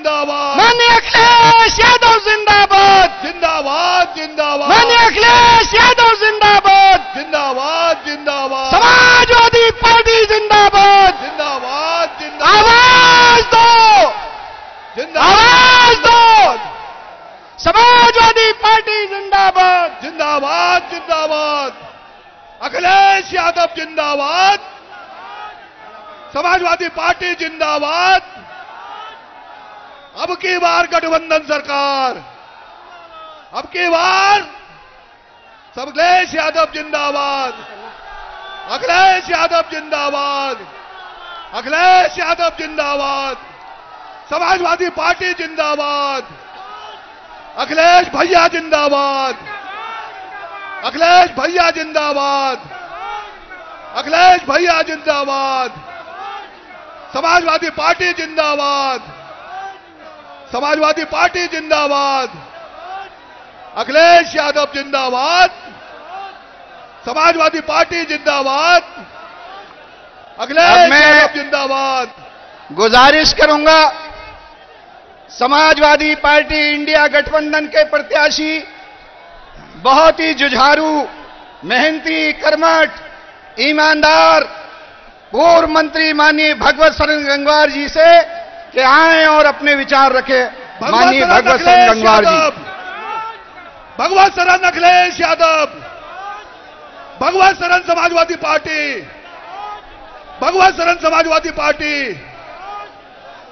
जिंदाबाद, माननीय अखिलेश यादव जिंदाबाद, जिंदाबाद जिंदाबाद, माननीय अखिलेश यादव जिंदाबाद, जिंदाबाद जिंदाबाद, समाजवादी पार्टी जिंदाबाद, जिंदाबाद जिंदाबाद, आवाज दो, जिंदाबाद, आवाज दो, समाजवादी पार्टी जिंदाबाद, जिंदाबाद जिंदाबाद, अखिलेश यादव जिंदाबाद, समाजवादी पार्टी जिंदाबाद। अब की बार गठबंधन सरकार, अब की बार अखिलेश यादव जिंदाबाद, अखिलेश यादव जिंदाबाद, अखिलेश यादव जिंदाबाद, समाजवादी पार्टी जिंदाबाद, अखिलेश भैया जिंदाबाद, अखिलेश भैया जिंदाबाद, अखिलेश भैया जिंदाबाद, समाजवादी पार्टी जिंदाबाद, समाजवादी पार्टी जिंदाबाद, अखिलेश यादव जिंदाबाद, समाजवादी पार्टी जिंदाबाद, अखिलेश यादव जिंदाबाद। गुजारिश करूंगा समाजवादी पार्टी इंडिया गठबंधन के प्रत्याशी बहुत ही जुझारू, मेहनती, कर्मठ, ईमानदार पूर्व मंत्री माननीय भगवत शरण गंगवार जी से कि आए और अपने विचार रखें। माननीय भगवत शरण गंगवार जी। भगवत शरण अखिलेश यादव, भगवत शरण समाजवादी पार्टी, भगवत शरण समाजवादी पार्टी,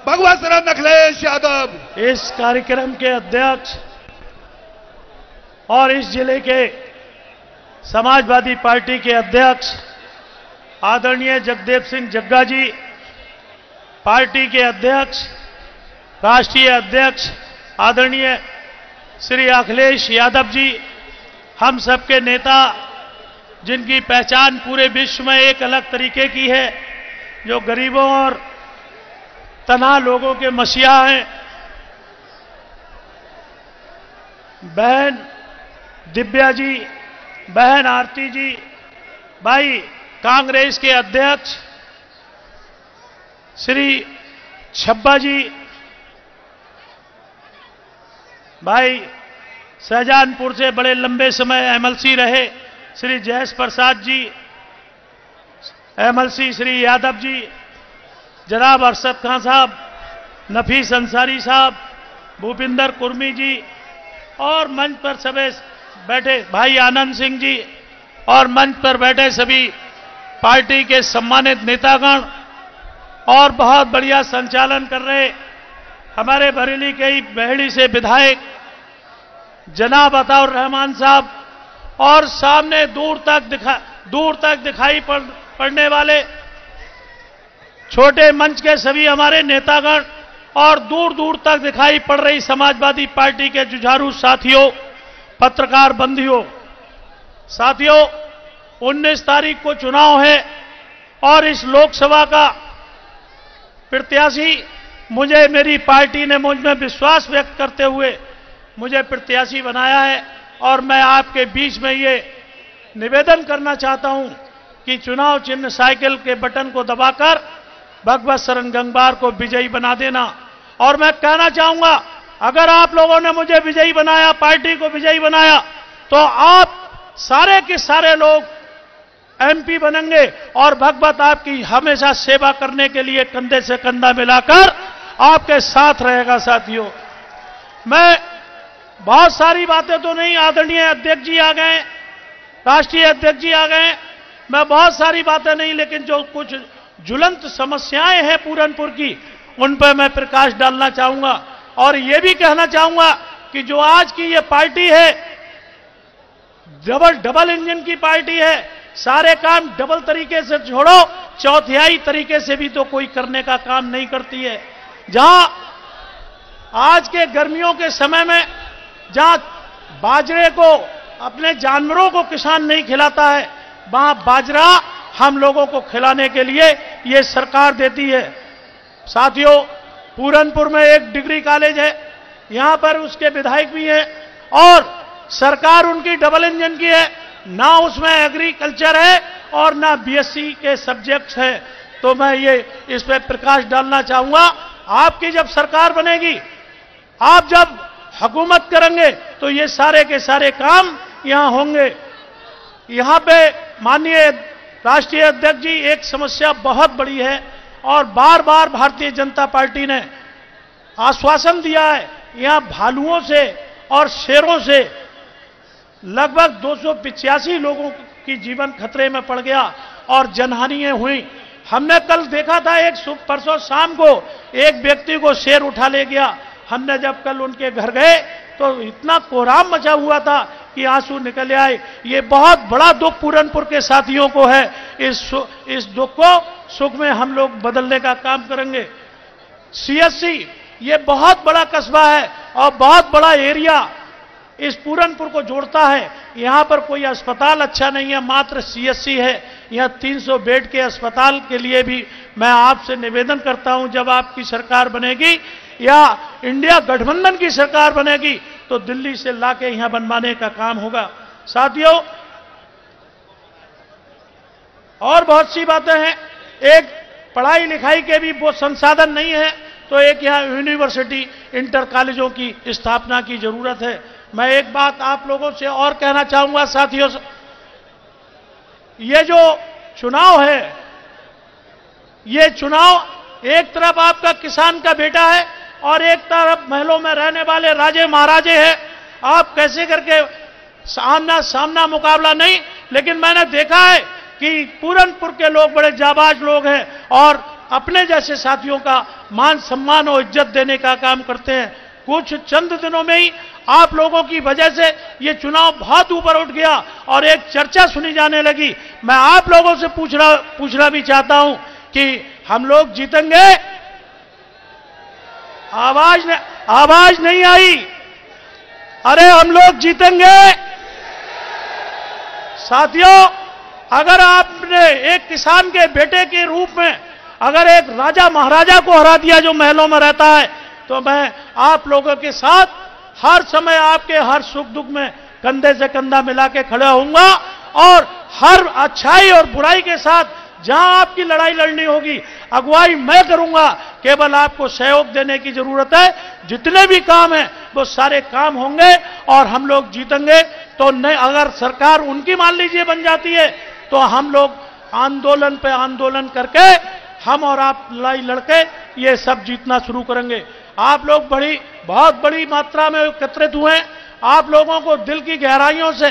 भगवत शरण अखिलेश यादव। इस कार्यक्रम के अध्यक्ष और इस जिले के समाजवादी पार्टी के अध्यक्ष आदरणीय जगदेव सिंह जग्गा जी, पार्टी के अध्यक्ष, राष्ट्रीय अध्यक्ष आदरणीय श्री अखिलेश यादव जी, हम सबके नेता जिनकी पहचान पूरे विश्व में एक अलग तरीके की है, जो गरीबों और तनहा लोगों के मसीहा हैं, बहन दिव्या जी, बहन आरती जी, भाई कांग्रेस के अध्यक्ष श्री छब्बा जी, भाई शाहजहानपुर से बड़े लंबे समय एमएलसी रहे श्री जयेश प्रसाद जी, एमएलसी श्री यादव जी, जनाब अरशद खान साहब, नफीस अंसारी साहब, भूपिंदर कुर्मी जी, और मंच पर सभी बैठे भाई आनंद सिंह जी, और मंच पर बैठे सभी पार्टी के सम्मानित नेतागण, और बहुत बढ़िया संचालन कर रहे हमारे बरेली के ही बहेड़ी से विधायक जनाब अताउर रहमान साहब, और सामने दूर तक दिखाई पड़ने वाले छोटे मंच के सभी हमारे नेतागण, और दूर दूर तक दिखाई पड़ रही समाजवादी पार्टी के जुझारू साथियों, पत्रकार बंधुओं। साथियों, 19 तारीख को चुनाव है और इस लोकसभा का प्रत्याशी मुझे, मेरी पार्टी ने मुझ में विश्वास व्यक्त करते हुए मुझे प्रत्याशी बनाया है, और मैं आपके बीच में ये निवेदन करना चाहता हूं कि चुनाव चिन्ह साइकिल के बटन को दबाकर भगवत शरण गंगवार को विजयी बना देना। और मैं कहना चाहूंगा, अगर आप लोगों ने मुझे विजयी बनाया, पार्टी को विजयी बनाया, तो आप सारे के सारे लोग एमपी बनेंगे, और भगवत आपकी हमेशा सेवा करने के लिए कंधे से कंधा मिलाकर आपके साथ रहेगा। साथियों, मैं बहुत सारी बातें तो नहीं, आदरणीय अध्यक्ष जी आ गए, राष्ट्रीय अध्यक्ष जी आ गए, मैं बहुत सारी बातें नहीं, लेकिन जो कुछ ज्वलंत समस्याएं हैं पूरनपुर की, उन पर मैं प्रकाश डालना चाहूंगा। और यह भी कहना चाहूंगा कि जो आज की ये पार्टी है, डबल इंजन की पार्टी है, सारे काम डबल तरीके से छोड़ो, चौथियाई तरीके से भी तो कोई करने का काम नहीं करती है। जहां आज के गर्मियों के समय में जहां बाजरे को, अपने जानवरों को किसान नहीं खिलाता है, वहां बाजरा हम लोगों को खिलाने के लिए ये सरकार देती है। साथियों, पूरनपुर में एक डिग्री कॉलेज है, यहां पर उसके विधायक भी हैं, और सरकार उनकी डबल इंजन की है, ना उसमें एग्रीकल्चर है और ना बीएससी के सब्जेक्ट्स हैं। तो मैं ये इस पर प्रकाश डालना चाहूंगा आपकी जब सरकार बनेगी, आप जब हुकूमत करेंगे तो ये सारे के सारे काम यहां होंगे। यहां पे माननीय राष्ट्रीय अध्यक्ष जी, एक समस्या बहुत बड़ी है और बार बार भारतीय जनता पार्टी ने आश्वासन दिया है। यहां भालुओं से और शेरों से लगभग 285 लोगों की जीवन खतरे में पड़ गया और जनहानियां हुई। हमने कल देखा था, परसों शाम को एक व्यक्ति को शेर उठा ले गया। हमने जब कल उनके घर गए तो इतना कोहराम मचा हुआ था कि आंसू निकल आए। ये बहुत बड़ा दुख पूरनपुर के साथियों को है। इस दुख को सुख में हम लोग बदलने का काम करेंगे। सीएससी ये बहुत बड़ा कस्बा है और बहुत बड़ा एरिया इस पूरनपुर को जोड़ता है। यहां पर कोई अस्पताल अच्छा नहीं है, मात्र सीएससी है। यहां 300 बेड के अस्पताल के लिए भी मैं आपसे निवेदन करता हूं, जब आपकी सरकार बनेगी या इंडिया गठबंधन की सरकार बनेगी तो दिल्ली से लाके यहां बनवाने का काम होगा। साथियों, और बहुत सी बातें हैं। एक पढ़ाई लिखाई के भी वो संसाधन नहीं है, तो एक यहां यूनिवर्सिटी, इंटर कॉलेजों की स्थापना की जरूरत है। मैं एक बात आप लोगों से और कहना चाहूंगा साथियों, ये जो चुनाव है, ये चुनाव एक तरफ आपका किसान का बेटा है और एक तरफ महलों में रहने वाले राजे महाराजे हैं। आप कैसे करके सामना सामना मुकाबला नहीं, लेकिन मैंने देखा है कि पूरनपुर के लोग बड़े जाबाज लोग हैं और अपने जैसे साथियों का मान सम्मान और इज्जत देने का काम करते हैं। कुछ चंद दिनों में ही आप लोगों की वजह से ये चुनाव बहुत ऊपर उठ गया और एक चर्चा सुनी जाने लगी। मैं आप लोगों से पूछना भी चाहता हूं कि हम लोग जीतेंगे? आवाज नहीं आई। अरे हम लोग जीतेंगे साथियों। अगर आपने एक किसान के बेटे के रूप में अगर एक राजा महाराजा को हरा दिया जो महलों में रहता है, तो मैं आप लोगों के साथ हर समय आपके हर सुख दुख में कंधे से कंधा मिला के खड़ा होऊंगा और हर अच्छाई और बुराई के साथ जहां आपकी लड़ाई लड़नी होगी अगुवाई मैं करूंगा। केवल आपको सहयोग देने की जरूरत है। जितने भी काम हैं वो सारे काम होंगे और हम लोग जीतेंगे। तो नहीं, अगर सरकार उनकी मान लीजिए बन जाती है तो हम लोग आंदोलन पे आंदोलन करके हम और आप लड़ाई लड़के ये सब जीतना शुरू करेंगे। आप लोग बहुत बड़ी मात्रा में एकत्रित हुए। आप लोगों को दिल की गहराइयों से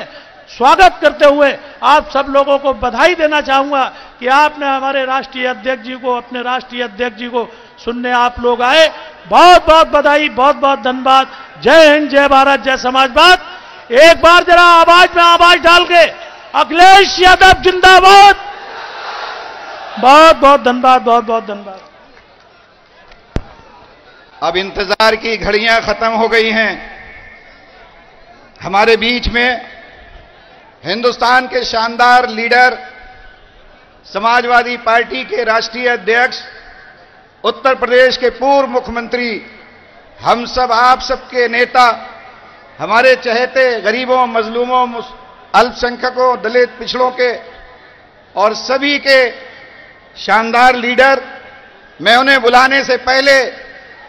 स्वागत करते हुए आप सब लोगों को बधाई देना चाहूंगा कि आपने हमारे राष्ट्रीय अध्यक्ष जी को, अपने राष्ट्रीय अध्यक्ष जी को सुनने आप लोग आए। बहुत बहुत बधाई, बहुत बहुत धन्यवाद। जय हिंद, जय भारत, जय समाजवाद। एक बार जरा आवाज में आवाज डाल के अखिलेश यादव जिंदाबाद। बहुत बहुत धन्यवाद, बहुत बहुत धन्यवाद। अब इंतजार की घड़ियां खत्म हो गई हैं। हमारे बीच में हिंदुस्तान के शानदार लीडर, समाजवादी पार्टी के राष्ट्रीय अध्यक्ष, उत्तर प्रदेश के पूर्व मुख्यमंत्री, हम सब आप सबके नेता, हमारे चहेते गरीबों, मजलूमों, अल्पसंख्यकों, दलित पिछड़ों के और सभी के शानदार लीडर, मैं उन्हें बुलाने से पहले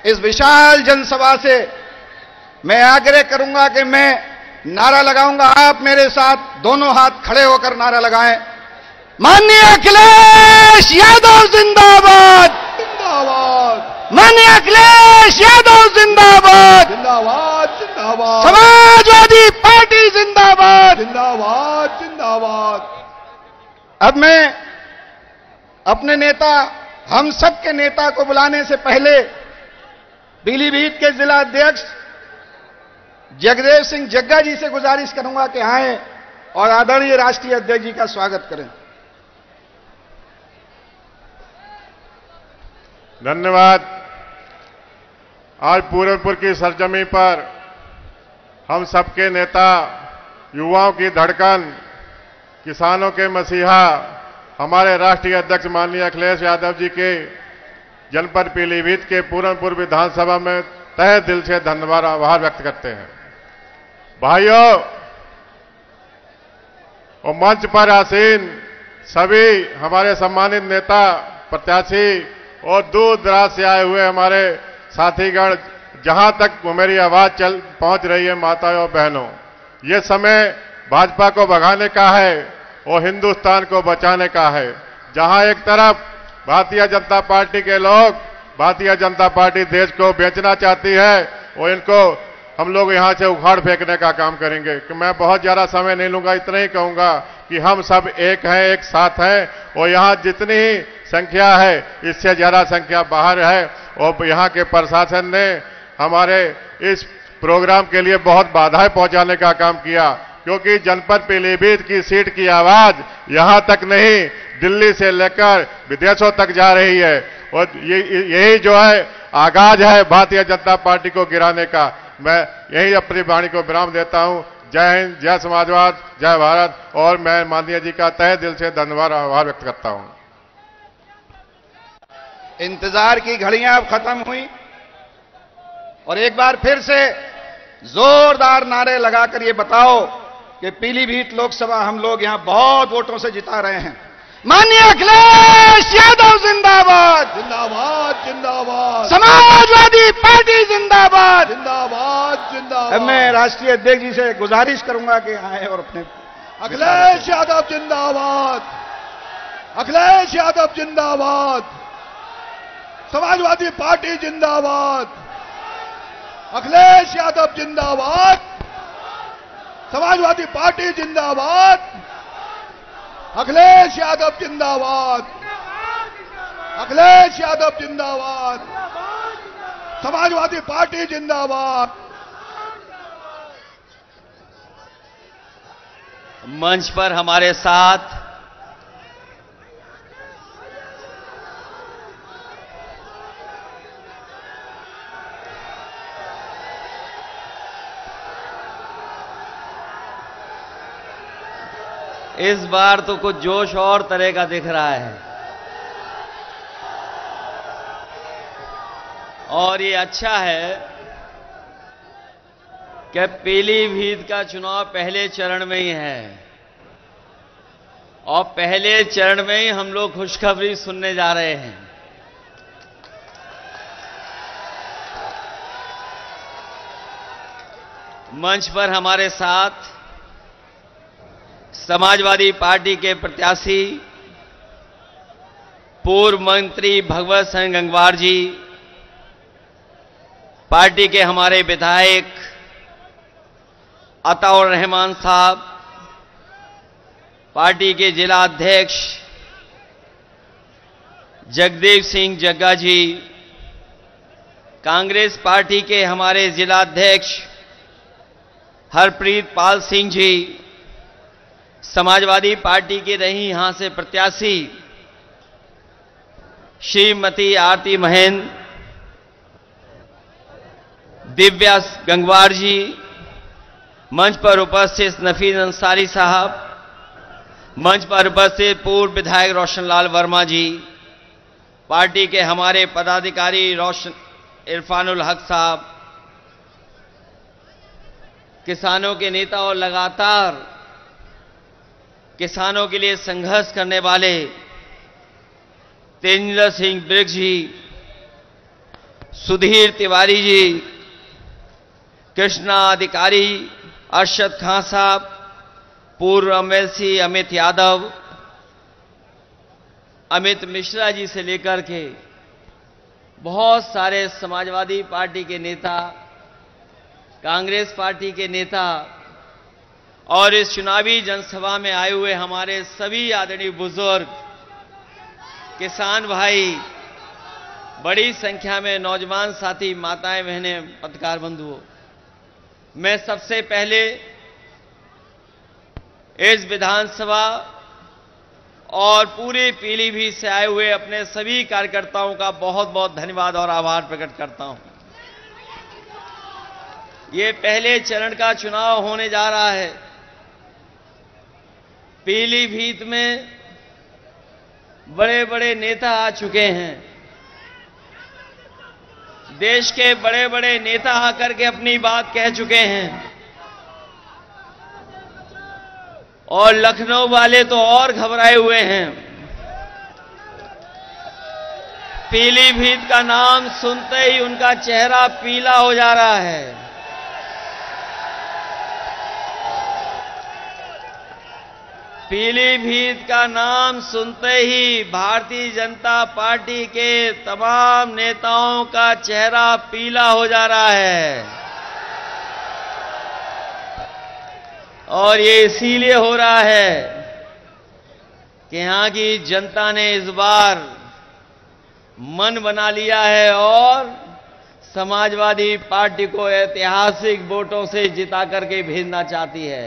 इस विशाल जनसभा से मैं आग्रह करूंगा कि मैं नारा लगाऊंगा। आप मेरे साथ दोनों हाथ खड़े होकर नारा लगाएं। माननीय अखिलेश यादव जिंदाबाद, जिंदाबाद, माननीय अखिलेश यादव जिंदाबाद, जिंदाबाद, जिंदाबाद, समाजवादी पार्टी जिंदाबाद, जिंदाबाद, जिंदाबाद। अब मैं अपने नेता, हम सब के नेता को बुलाने से पहले पीलीभीत के जिला अध्यक्ष जगदेव सिंह जग्गा जी से गुजारिश करूंगा कि आए और आदरणीय राष्ट्रीय अध्यक्ष जी का स्वागत करें। धन्यवाद। आज पूरनपुर की सरजमी पर हम सबके नेता, युवाओं की धड़कन, किसानों के मसीहा, हमारे राष्ट्रीय अध्यक्ष माननीय अखिलेश यादव जी के जनपद पीलीभीत के पूरनपुर विधानसभा में तहे दिल से धन्यवाद आभार व्यक्त करते हैं। भाइयों और मंच पर आसीन सभी हमारे सम्मानित नेता, प्रत्याशी और दूर दराज से आए हुए हमारे साथीगण, जहां तक मेरी आवाज पहुंच रही है, माताओं और बहनों, ये समय भाजपा को भगाने का है और हिंदुस्तान को बचाने का है। जहां एक तरफ भारतीय जनता पार्टी के लोग, भारतीय जनता पार्टी देश को बेचना चाहती है और इनको हम लोग यहां से उखाड़ फेंकने का काम करेंगे। कि मैं बहुत ज्यादा समय नहीं लूंगा, इतना ही कहूंगा कि हम सब एक हैं, एक साथ हैं और यहां जितनी ही संख्या है इससे ज्यादा संख्या बाहर है। और यहां के प्रशासन ने हमारे इस प्रोग्राम के लिए बहुत बाधाएं पहुंचाने का काम किया, क्योंकि जनपद पीलीभीत की सीट की आवाज यहां तक नहीं, दिल्ली से लेकर विदेशों तक जा रही है। और यही जो है आगाज है भारतीय जनता पार्टी को गिराने का। मैं यही अपनी वाणी को विराम देता हूं। जय हिंद, जय समाजवाद, जय भारत। और मैं माननीय जी का तहे दिल से धन्यवाद आभार व्यक्त करता हूं। इंतजार की घड़ियां अब खत्म हुई और एक बार फिर से जोरदार नारे लगाकर ये बताओ कि पीलीभीत लोकसभा हम लोग यहां बहुत वोटों से जिता रहे हैं। माननीय अखिलेश यादव जिंदाबाद, जिंदाबाद जिंदाबाद, समाजवादी पार्टी जिंदाबाद, जिंदाबाद जिंदाबाद। मैं राष्ट्रीय अध्यक्ष जी से गुजारिश करूंगा कि आए और अपने अखिलेश यादव जिंदाबाद, अखिलेश यादव जिंदाबाद, समाजवादी पार्टी जिंदाबाद, अखिलेश यादव जिंदाबाद, समाजवादी पार्टी जिंदाबाद, अखिलेश यादव जिंदाबाद, अखिलेश यादव जिंदाबाद, समाजवादी पार्टी जिंदाबाद। मंच पर हमारे साथ इस बार तो कुछ जोश और तरह का दिख रहा है और ये अच्छा है कि पीलीभीत का चुनाव पहले चरण में ही है और पहले चरण में ही हम लोग खुशखबरी सुनने जा रहे हैं। मंच पर हमारे साथ समाजवादी पार्टी के प्रत्याशी पूर्व मंत्री भगवत सिंह गंगवार जी, पार्टी के हमारे विधायक अताउर रहमान साहब, पार्टी के जिला अध्यक्ष जगदीप सिंह जग्गा जी, कांग्रेस पार्टी के हमारे जिला अध्यक्ष हरप्रीत पाल सिंह जी, समाजवादी पार्टी के रही यहां से प्रत्याशी श्रीमती आरती महेंद्र, दिव्या गंगवार जी, मंच पर उपस्थित नफीस अंसारी साहब, मंच पर उपस्थित पूर्व विधायक रोशनलाल वर्मा जी, पार्टी के हमारे पदाधिकारी इरफानुल हक साहब, किसानों के नेता और लगातार किसानों के लिए संघर्ष करने वाले तेजेंद्र सिंह ब्रिग जी, सुधीर तिवारी जी, कृष्णा अधिकारी, अरशद खान साहब, पूर्व एमएलसी अमित यादव, अमित मिश्रा जी से लेकर के बहुत सारे समाजवादी पार्टी के नेता, कांग्रेस पार्टी के नेता और इस चुनावी जनसभा में आए हुए हमारे सभी आदरणीय बुजुर्ग, किसान भाई, बड़ी संख्या में नौजवान साथी, माताएं, बहनें, पत्रकार बंधुओं, मैं सबसे पहले इस विधानसभा और पूरे पीलीभीत से आए हुए अपने सभी कार्यकर्ताओं का बहुत बहुत धन्यवाद और आभार प्रकट करता हूं। ये पहले चरण का चुनाव होने जा रहा है। पीलीभीत में बड़े बड़े नेता आ चुके हैं, देश के बड़े बड़े नेता आकर के अपनी बात कह चुके हैं और लखनऊ वाले तो और घबराए हुए हैं। पीलीभीत का नाम सुनते ही उनका चेहरा पीला हो जा रहा है। पीलीभीत का नाम सुनते ही भारतीय जनता पार्टी के तमाम नेताओं का चेहरा पीला हो जा रहा है। और ये इसीलिए हो रहा है कि यहां की जनता ने इस बार मन बना लिया है और समाजवादी पार्टी को ऐतिहासिक वोटों से जिता करके भेजना चाहती है।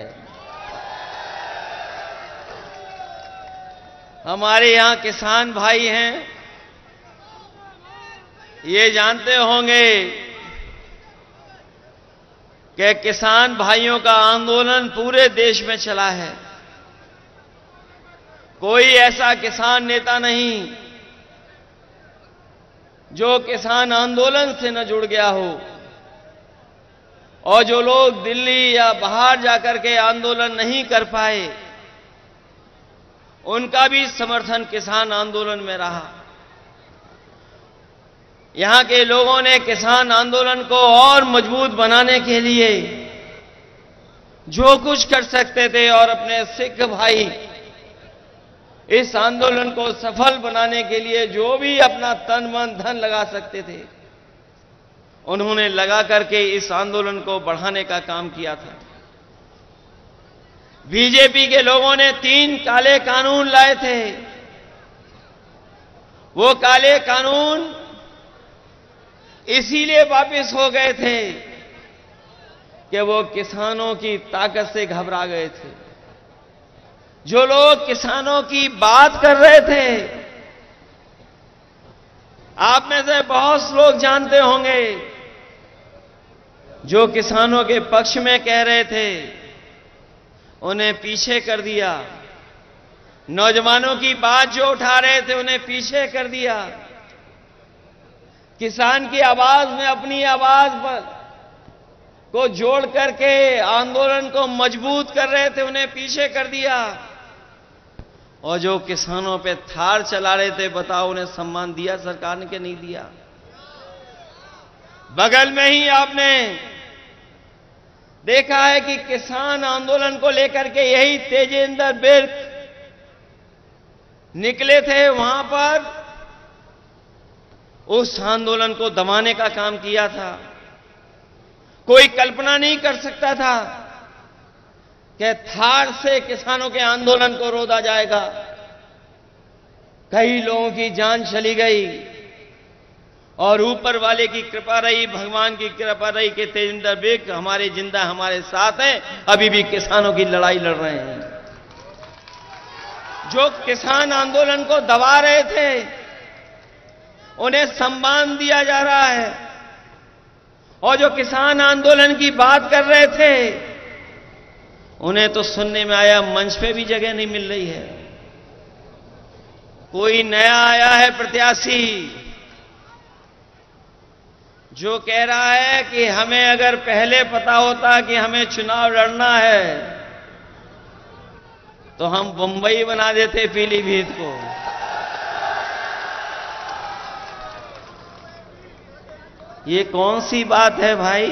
हमारे यहां किसान भाई हैं, ये जानते होंगे कि किसान भाइयों का आंदोलन पूरे देश में चला है। कोई ऐसा किसान नेता नहीं जो किसान आंदोलन से न जुड़ गया हो, और जो लोग दिल्ली या बाहर जाकर के आंदोलन नहीं कर पाए उनका भी समर्थन किसान आंदोलन में रहा। यहां के लोगों ने किसान आंदोलन को और मजबूत बनाने के लिए जो कुछ कर सकते थे और अपने सिख भाई इस आंदोलन को सफल बनाने के लिए जो भी अपना तन मन धन लगा सकते थे उन्होंने लगा करके इस आंदोलन को बढ़ाने का काम किया था। बीजेपी के लोगों ने 3 काले कानून लाए थे। वो काले कानून इसीलिए वापस हो गए थे कि वो किसानों की ताकत से घबरा गए थे। जो लोग किसानों की बात कर रहे थे, आप में से बहुत लोग जानते होंगे, जो किसानों के पक्ष में कह रहे थे उन्हें पीछे कर दिया। नौजवानों की बात जो उठा रहे थे उन्हें पीछे कर दिया। किसान की आवाज में अपनी आवाज को जोड़ करके आंदोलन को मजबूत कर रहे थे उन्हें पीछे कर दिया। और जो किसानों पे थार चला रहे थे, बताओ उन्हें सम्मान दिया सरकार ने कि नहीं दिया? बगल में ही आपने देखा है कि किसान आंदोलन को लेकर के यही तेजेंद्र बिर्क निकले थे, वहां पर उस आंदोलन को दबाने का काम किया था। कोई कल्पना नहीं कर सकता था कि थार से किसानों के आंदोलन को रोका जाएगा। कई लोगों की जान चली गई और ऊपर वाले की कृपा रही, भगवान की कृपा रही कि तेजेंद्र बिर्क हमारे जिंदा हमारे साथ हैं, अभी भी किसानों की लड़ाई लड़ रहे हैं। जो किसान आंदोलन को दबा रहे थे उन्हें सम्मान दिया जा रहा है, और जो किसान आंदोलन की बात कर रहे थे उन्हें तो सुनने में आया मंच पे भी जगह नहीं मिल रही है। कोई नया आया है प्रत्याशी जो कह रहा है कि हमें अगर पहले पता होता कि हमें चुनाव लड़ना है तो हम बंबई बना देते पीलीभीत को। ये कौन सी बात है भाई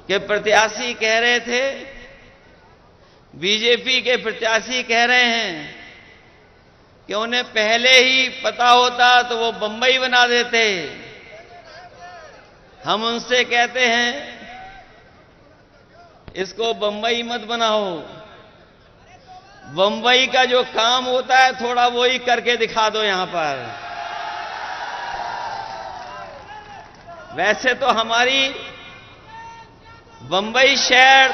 कि प्रत्याशी कह रहे थे, बीजेपी के प्रत्याशी कह रहे हैं कि उन्हें पहले ही पता होता तो वो बंबई बना देते। हम उनसे कहते हैं इसको बंबई मत बनाओ, बंबई का जो काम होता है थोड़ा वो ही करके दिखा दो यहां पर। वैसे तो हमारी बंबई शहर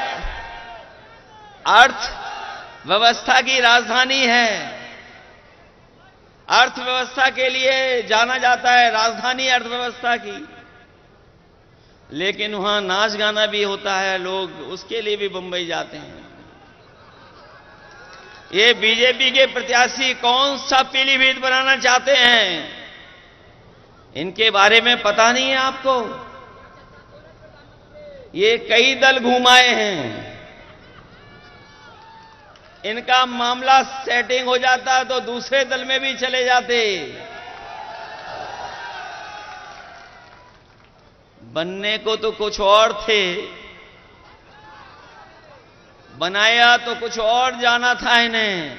अर्थव्यवस्था की राजधानी है, अर्थव्यवस्था के लिए जाना जाता है, राजधानी अर्थव्यवस्था की। लेकिन वहां नाच गाना भी होता है, लोग उसके लिए भी बंबई जाते हैं। ये बीजेपी के प्रत्याशी कौन सा पीलीभीत बनाना चाहते हैं, इनके बारे में पता नहीं है आपको? ये कई दल घुमाए हैं, इनका मामला सेटिंग हो जाता तो दूसरे दल में भी चले जाते। बनने को तो कुछ और थे, बनाया तो कुछ और जाना था इन्हें,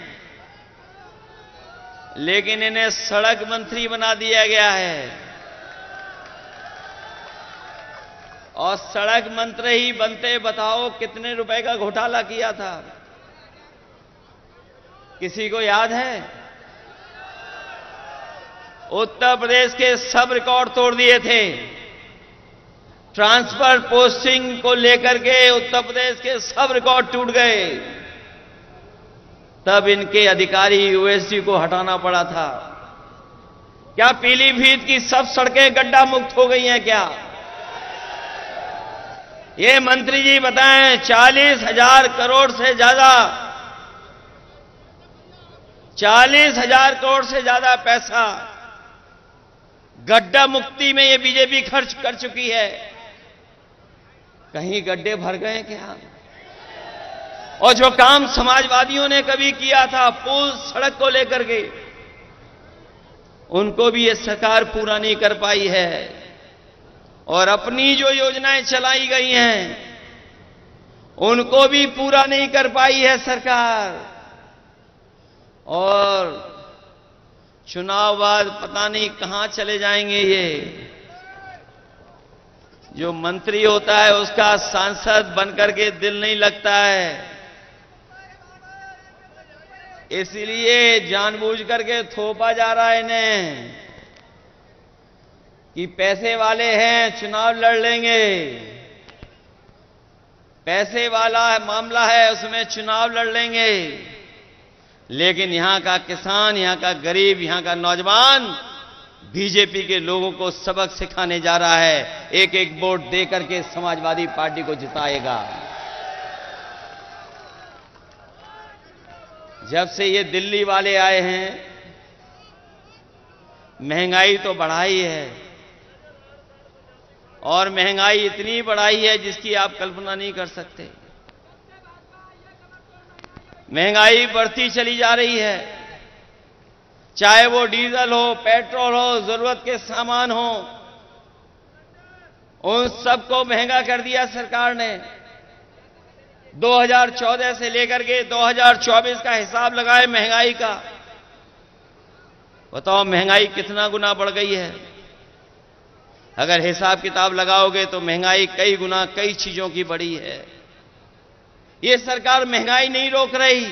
लेकिन इन्हें सड़क मंत्री बना दिया गया है। और सड़क मंत्री ही बनते बताओ कितने रुपए का घोटाला किया था, किसी को याद है? उत्तर प्रदेश के सब रिकॉर्ड तोड़ दिए थे। ट्रांसफर पोस्टिंग को लेकर के उत्तर प्रदेश के सब रिकॉर्ड टूट गए। तब इनके अधिकारी यूएसडी को हटाना पड़ा था। क्या पीलीभीत की सब सड़कें गड्ढा मुक्त हो गई हैं क्या? ये मंत्री जी बताएं, 40,000 करोड़ से ज्यादा, 40,000 करोड़ से ज्यादा पैसा गड्ढा मुक्ति में ये बीजेपी खर्च कर चुकी है। कहीं गड्ढे भर गए क्या? और जो काम समाजवादियों ने कभी किया था पुल सड़क को लेकर के, उनको भी ये सरकार पूरा नहीं कर पाई है। और अपनी जो योजनाएं चलाई गई हैं उनको भी पूरा नहीं कर पाई है सरकार। और चुनाव बाद पता नहीं कहां चले जाएंगे ये। जो मंत्री होता है उसका सांसद बनकर के दिल नहीं लगता है, इसलिए जानबूझ करके थोपा जा रहा है इन्हें कि पैसे वाले हैं, चुनाव लड़ लेंगे। पैसे वाला मामला है, उसमें चुनाव लड़ लेंगे। लेकिन यहां का किसान, यहां का गरीब, यहां का नौजवान बीजेपी के लोगों को सबक सिखाने जा रहा है। एक एक वोट देकर के समाजवादी पार्टी को जिताएगा। जब से ये दिल्ली वाले आए हैं, महंगाई तो बढ़ाई है, और महंगाई इतनी बढ़ाई है जिसकी आप कल्पना नहीं कर सकते। महंगाई बढ़ती चली जा रही है, चाहे वो डीजल हो, पेट्रोल हो, जरूरत के सामान हो, उन सबको महंगा कर दिया सरकार ने। 2014 से लेकर के 2024 का हिसाब लगाए महंगाई का, बताओ महंगाई कितना गुना बढ़ गई है। अगर हिसाब किताब लगाओगे तो महंगाई कई गुना कई चीजों की बढ़ी है। ये सरकार महंगाई नहीं रोक रही,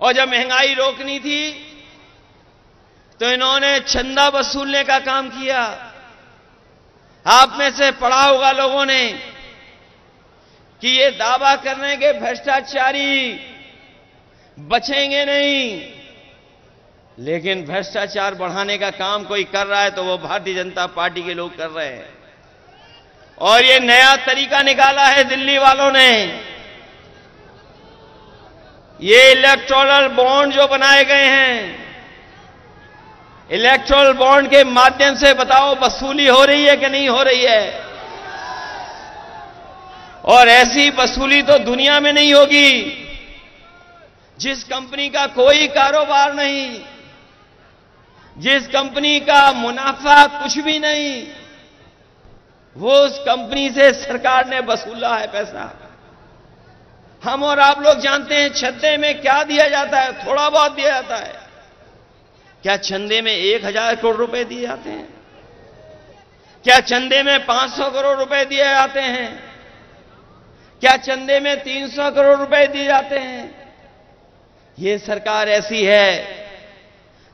और जब महंगाई रोकनी थी तो इन्होंने चंदा वसूलने का काम किया। आप में से पढ़ा होगा लोगों ने कि ये दावा करने के भ्रष्टाचारी बचेंगे नहीं, लेकिन भ्रष्टाचार बढ़ाने का काम कोई कर रहा है तो वो भारतीय जनता पार्टी के लोग कर रहे हैं। और ये नया तरीका निकाला है दिल्ली वालों ने। ये इलेक्टोरल बॉन्ड जो बनाए गए हैं, इलेक्टोरल बॉन्ड के माध्यम से बताओ वसूली हो रही है कि नहीं हो रही है? और ऐसी वसूली तो दुनिया में नहीं होगी। जिस कंपनी का कोई कारोबार नहीं, जिस कंपनी का मुनाफा कुछ भी नहीं, वो उस कंपनी से सरकार ने वसूला है पैसा। हम और आप लोग जानते हैं चंदे में क्या दिया जाता है, थोड़ा बहुत दिया जाता है। क्या चंदे में 1,000 करोड़ रुपए दिए जाते हैं? क्या चंदे में 500 करोड़ रुपए दिए जाते हैं? क्या चंदे में 300 करोड़ रुपए दिए जाते हैं? ये सरकार ऐसी है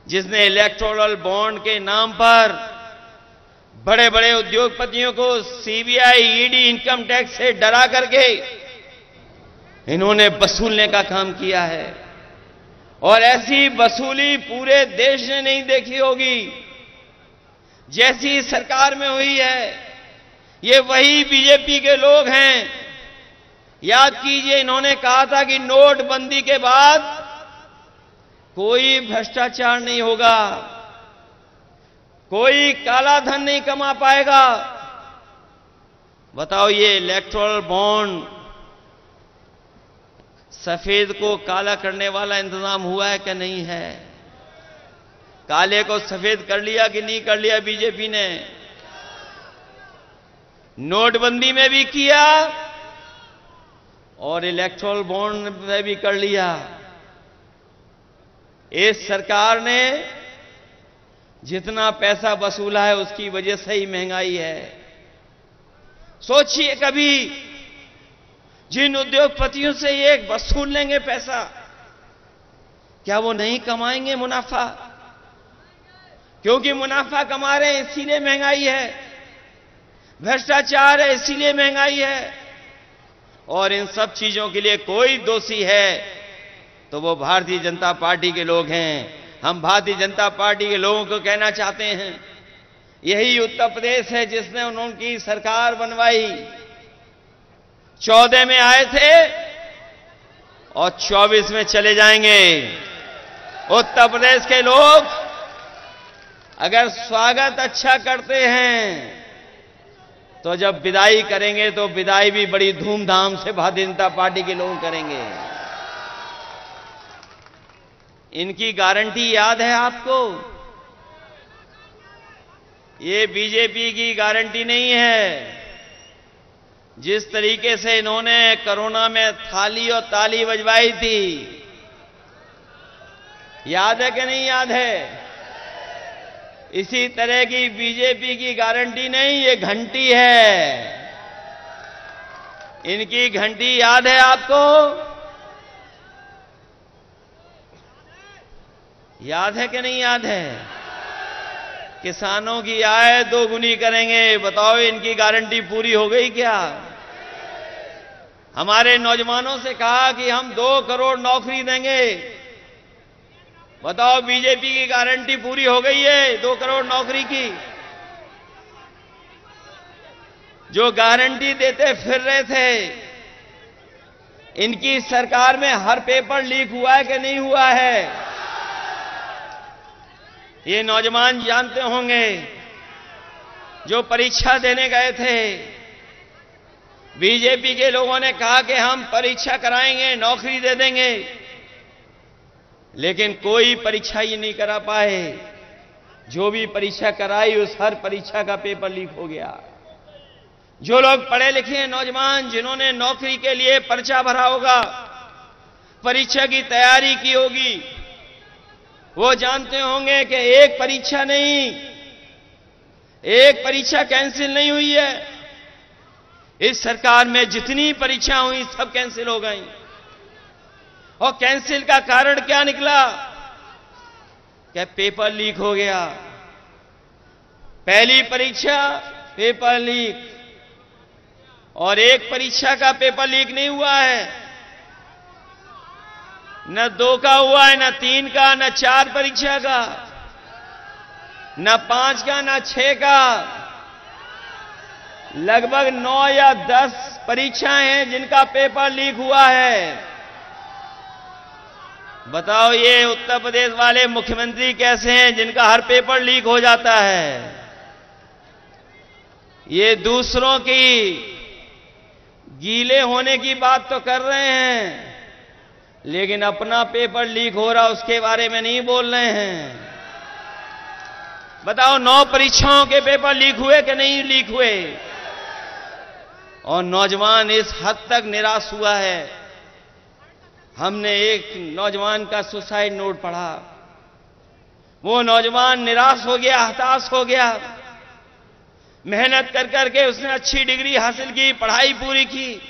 जिसने इलेक्टोरल बॉन्ड के नाम पर बड़े बड़े उद्योगपतियों को सीबीआई, ईडी, इनकम टैक्स से डरा करके इन्होंने वसूलने का काम किया है। और ऐसी वसूली पूरे देश ने नहीं देखी होगी जैसी सरकार में हुई है। ये वही बीजेपी के लोग हैं। याद कीजिए, इन्होंने कहा था कि नोटबंदी के बाद कोई भ्रष्टाचार नहीं होगा, कोई काला धन नहीं कमा पाएगा। बताओ, ये इलेक्टोरल बॉन्ड सफेद को काला करने वाला इंतजाम हुआ है कि नहीं है? काले को सफेद कर लिया कि नहीं कर लिया बीजेपी ने? नोटबंदी में भी किया और इलेक्टोरल बॉन्ड में भी कर लिया। इस सरकार ने जितना पैसा वसूला है उसकी वजह से ही महंगाई है। सोचिए कभी जिन उद्योगपतियों से ये वसूल लेंगे पैसा, क्या वो नहीं कमाएंगे मुनाफा? क्योंकि मुनाफा कमा रहे हैं इसीलिए महंगाई है, भ्रष्टाचार है इसीलिए महंगाई है। और इन सब चीजों के लिए कोई दोषी है तो वो भारतीय जनता पार्टी के लोग हैं। हम भारतीय जनता पार्टी के लोगों को कहना चाहते हैं, यही उत्तर प्रदेश है जिसने उनकी सरकार बनवाई। 14 में आए थे और 24 में चले जाएंगे। उत्तर प्रदेश के लोग अगर स्वागत अच्छा करते हैं तो जब विदाई करेंगे तो विदाई भी बड़ी धूमधाम से भारतीय जनता पार्टी के लोग करेंगे। इनकी गारंटी याद है आपको? ये बीजेपी की गारंटी नहीं है। जिस तरीके से इन्होंने कोरोना में थाली और ताली बजवाई थी, याद है कि नहीं याद है? इसी तरह की बीजेपी की गारंटी नहीं, ये घंटी है। इनकी घंटी याद है आपको? याद है कि नहीं याद है? किसानों की आय दोगुनी करेंगे। बताओ इनकी गारंटी पूरी हो गई क्या? हमारे नौजवानों से कहा कि हम 2 करोड़ नौकरी देंगे। बताओ बीजेपी की गारंटी पूरी हो गई है 2 करोड़ नौकरी की? जो गारंटी देते फिर रहे थे, इनकी सरकार में हर पेपर लीक हुआ है कि नहीं हुआ है? ये नौजवान जानते होंगे जो परीक्षा देने गए थे, बीजेपी के लोगों ने कहा कि हम परीक्षा कराएंगे, नौकरी दे देंगे, लेकिन कोई परीक्षा ही नहीं करा पाए। जो भी परीक्षा कराई उस हर परीक्षा का पेपर लीक हो गया। जो लोग पढ़े लिखे नौजवान जिन्होंने नौकरी के लिए पर्चा भरा होगा, परीक्षा की तैयारी की होगी, वो जानते होंगे कि एक परीक्षा नहीं, एक परीक्षा कैंसिल नहीं हुई है। इस सरकार में जितनी परीक्षा हुई सब कैंसिल हो गई। और कैंसिल का कारण क्या निकला? क्या पेपर लीक हो गया। पहली परीक्षा पेपर लीक, और एक परीक्षा का पेपर लीक नहीं हुआ है, न 2 का हुआ है, न 3 का, न 4 परीक्षा का, न 5 का, न 6 का। लगभग 9 या 10 परीक्षाएं हैं जिनका पेपर लीक हुआ है। बताओ ये उत्तर प्रदेश वाले मुख्यमंत्री कैसे हैं जिनका हर पेपर लीक हो जाता है? ये दूसरों की गीले होने की बात तो कर रहे हैं, लेकिन अपना पेपर लीक हो रहा उसके बारे में नहीं बोल रहे हैं। बताओ 9 परीक्षाओं के पेपर लीक हुए कि नहीं लीक हुए? और नौजवान इस हद तक निराश हुआ है। हमने एक नौजवान का सुसाइड नोट पढ़ा। वो नौजवान निराश हो गया, हताश हो गया। मेहनत कर करके उसने अच्छी डिग्री हासिल की, पढ़ाई पूरी की,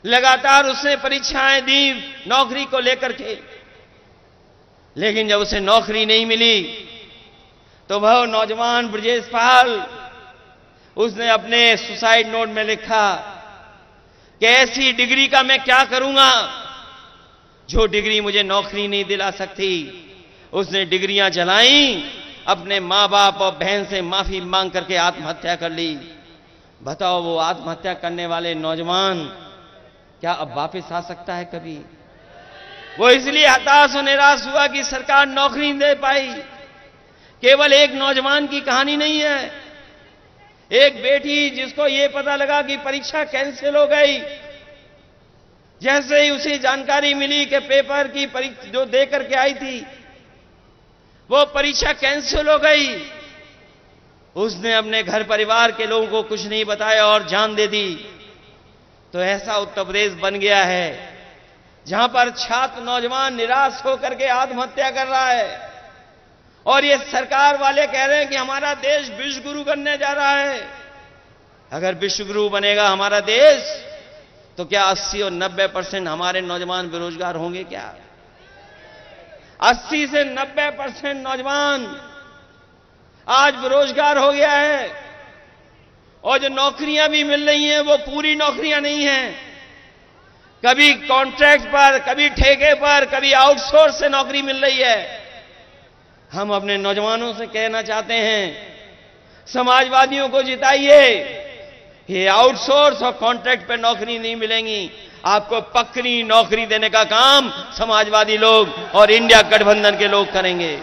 लगातार उसने परीक्षाएं दी नौकरी को लेकर के, लेकिन जब उसे नौकरी नहीं मिली तो वह नौजवान ब्रजेश पाल उसने अपने सुसाइड नोट में लिखा कि ऐसी डिग्री का मैं क्या करूंगा जो डिग्री मुझे नौकरी नहीं दिला सकती। उसने डिग्रियां जलाई, अपने मां बाप और बहन से माफी मांग करके आत्महत्या कर ली। बताओ वो आत्महत्या करने वाले नौजवान क्या अब वापस आ सकता है कभी? वो इसलिए हताश और निराश हुआ कि सरकार नौकरी नहीं दे पाई। केवल एक नौजवान की कहानी नहीं है। एक बेटी जिसको ये पता लगा कि परीक्षा कैंसिल हो गई, जैसे ही उसे जानकारी मिली कि पेपर की परीक्षा जो दे करके आई थी वो परीक्षा कैंसिल हो गई, उसने अपने घर परिवार के लोगों को कुछ नहीं बताया और जान दे दी। तो ऐसा उत्तर प्रदेश बन गया है जहां पर छात्र नौजवान निराश होकर के आत्महत्या कर रहा है और ये सरकार वाले कह रहे हैं कि हमारा देश विश्व गुरु बनने जा रहा है। अगर विश्व गुरु बनेगा हमारा देश तो क्या 80 और 90% हमारे नौजवान बेरोजगार होंगे क्या? 80 से 90% नौजवान आज बेरोजगार हो गया है और जो नौकरियां भी मिल रही हैं वो पूरी नौकरियां नहीं हैं। कभी कॉन्ट्रैक्ट पर, कभी ठेके पर, कभी आउटसोर्स से नौकरी मिल रही है। हम अपने नौजवानों से कहना चाहते हैं, समाजवादियों को जिताइए, ये आउटसोर्स और कॉन्ट्रैक्ट पे नौकरी नहीं मिलेंगी, आपको पक्की नौकरी देने का काम समाजवादी लोग और इंडिया गठबंधन के लोग करेंगे।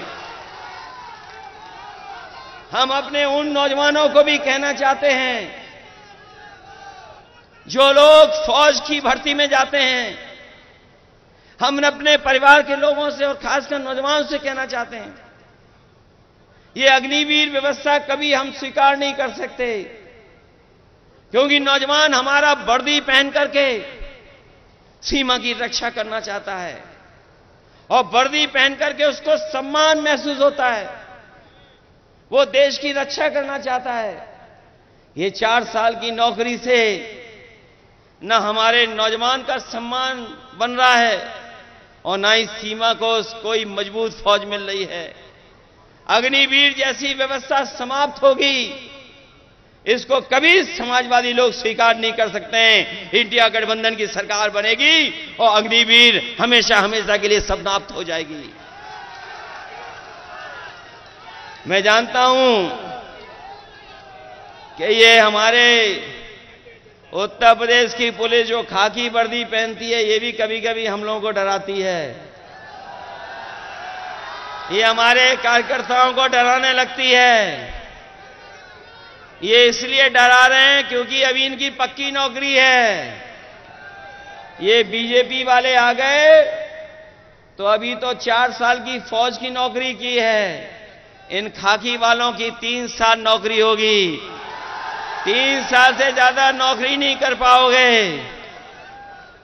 हम अपने उन नौजवानों को भी कहना चाहते हैं जो लोग फौज की भर्ती में जाते हैं, हम अपने परिवार के लोगों से और खासकर नौजवानों से कहना चाहते हैं, ये अग्निवीर व्यवस्था कभी हम स्वीकार नहीं कर सकते, क्योंकि नौजवान हमारा वर्दी पहन करके सीमा की रक्षा करना चाहता है और वर्दी पहन करके उसको सम्मान महसूस होता है, वो देश की रक्षा करना चाहता है। ये 4 साल की नौकरी से न हमारे नौजवान का सम्मान बन रहा है और न ही सीमा को कोई मजबूत फौज मिल रही है। अग्निवीर जैसी व्यवस्था समाप्त होगी, इसको कभी समाजवादी लोग स्वीकार नहीं कर सकते हैं। इंडिया गठबंधन की सरकार बनेगी और अग्निवीर हमेशा हमेशा के लिए समाप्त हो जाएगी। मैं जानता हूं कि ये हमारे उत्तर प्रदेश की पुलिस जो खाकी वर्दी पहनती है, ये भी कभी कभी हम लोगों को डराती है। ये हमारे कार्यकर्ताओं को डराने लगती है। ये इसलिए डरा रहे हैं क्योंकि अभी इनकी पक्की नौकरी है। ये बीजेपी वाले आ गए तो अभी तो 4 साल की फौज की नौकरी की है, इन खाकी वालों की 3 साल नौकरी होगी। 3 साल से ज्यादा नौकरी नहीं कर पाओगे।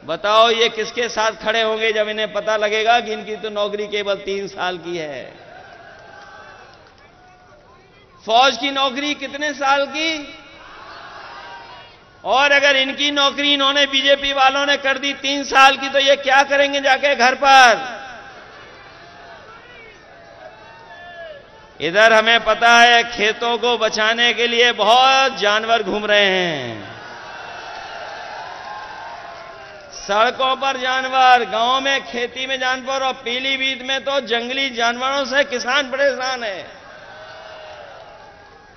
बताओ ये किसके साथ खड़े होंगे जब इन्हें पता लगेगा कि इनकी तो नौकरी केवल 3 साल की है। फौज की नौकरी कितने साल की? और अगर इनकी नौकरी इन्होंने बीजेपी वालों ने कर दी 3 साल की, तो ये क्या करेंगे जाके घर पर? इधर हमें पता है खेतों को बचाने के लिए बहुत जानवर घूम रहे हैं, सड़कों पर जानवर, गांव में खेती में जानवर और पीलीभीत में तो जंगली जानवरों से किसान परेशान है।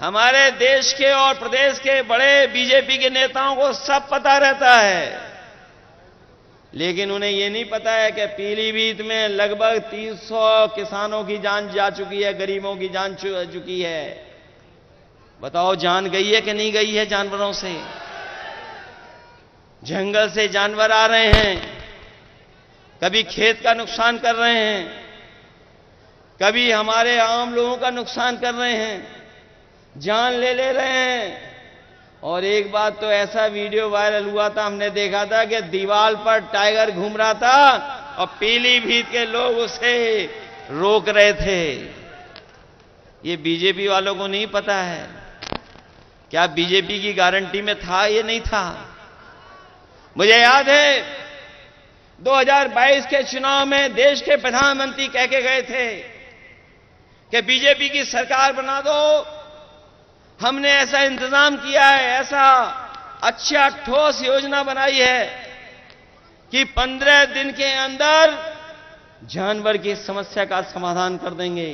हमारे देश के और प्रदेश के बड़े बीजेपी के नेताओं को सब पता रहता है, लेकिन उन्हें यह नहीं पता है कि पीलीभीत में लगभग 300 किसानों की जान जा चुकी है, गरीबों की जान चुकी है। बताओ जान गई है कि नहीं गई है जानवरों से? जंगल से जानवर आ रहे हैं, कभी खेत का नुकसान कर रहे हैं, कभी हमारे आम लोगों का नुकसान कर रहे हैं, जान ले रहे हैं। और एक बात तो ऐसा वीडियो वायरल हुआ था, हमने देखा था कि दीवार पर टाइगर घूम रहा था और पीलीभीत के लोग उसे रोक रहे थे। ये बीजेपी वालों को नहीं पता है। क्या बीजेपी की गारंटी में था? ये नहीं था। मुझे याद है 2022 के चुनाव में देश के प्रधानमंत्री कह के गए थे कि बीजेपी की सरकार बना दो, हमने ऐसा इंतजाम किया है, ऐसा अच्छा ठोस योजना बनाई है कि 15 दिन के अंदर जानवर की समस्या का समाधान कर देंगे।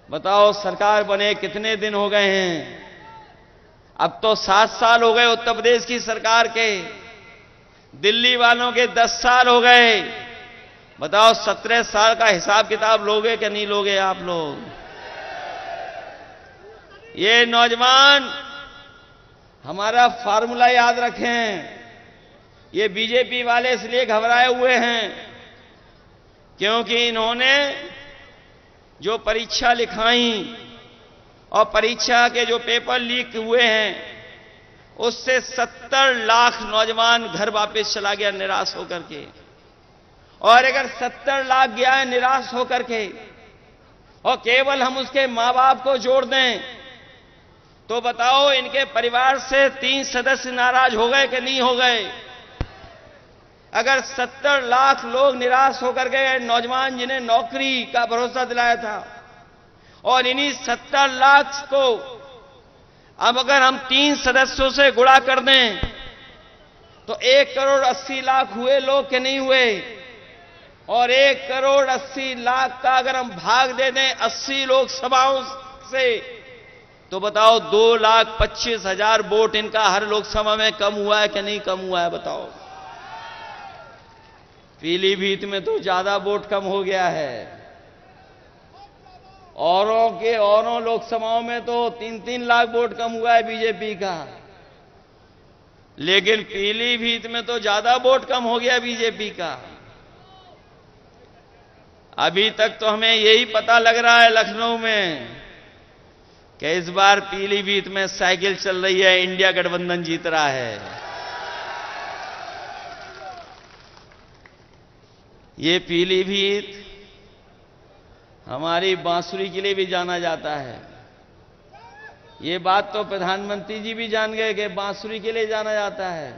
बताओ सरकार बने कितने दिन हो गए हैं? अब तो 7 साल हो गए उत्तर प्रदेश की सरकार के, दिल्ली वालों के 10 साल हो गए। बताओ 17 साल का हिसाब किताब लोगे कि नहीं लोगे आप लोग? ये नौजवान हमारा फार्मूला याद रखें, ये बीजेपी वाले इसलिए घबराए हुए हैं क्योंकि इन्होंने जो परीक्षा लिखाई और परीक्षा के जो पेपर लीक हुए हैं उससे 70 लाख नौजवान घर वापस चला गया निराश होकर के। और अगर 70 लाख गया है निराश होकर के और केवल हम उसके मां बाप को जोड़ दें तो बताओ इनके परिवार से 3 सदस्य नाराज हो गए कि नहीं हो गए? अगर 70 लाख लोग निराश होकर गए, नौजवान जिन्हें नौकरी का भरोसा दिलाया था, और इन्हीं 70 लाख को अब अगर हम 3 सदस्यों से गुणा कर दें तो 1 करोड़ 80 लाख हुए लोग के नहीं हुए? और 1 करोड़ 80 लाख का अगर हम भाग दे दें 80 लोकसभाओं से तो बताओ 2,25,000 वोट इनका हर लोकसभा में कम हुआ है कि नहीं कम हुआ है? बताओ। पीलीभीत में तो ज्यादा वोट कम हो गया है। औरों लोकसभाओं में तो 3-3 लाख वोट कम हुआ है बीजेपी का, लेकिन पीलीभीत में तो ज्यादा वोट कम हो गया बीजेपी का। अभी तक तो हमें यही पता लग रहा है लखनऊ में कि इस बार पीलीभीत में साइकिल चल रही है, इंडिया गठबंधन जीत रहा है। ये पीलीभीत हमारी बांसुरी के लिए भी जाना जाता है। ये बात तो प्रधानमंत्री जी भी जान गए कि बांसुरी के लिए जाना जाता है,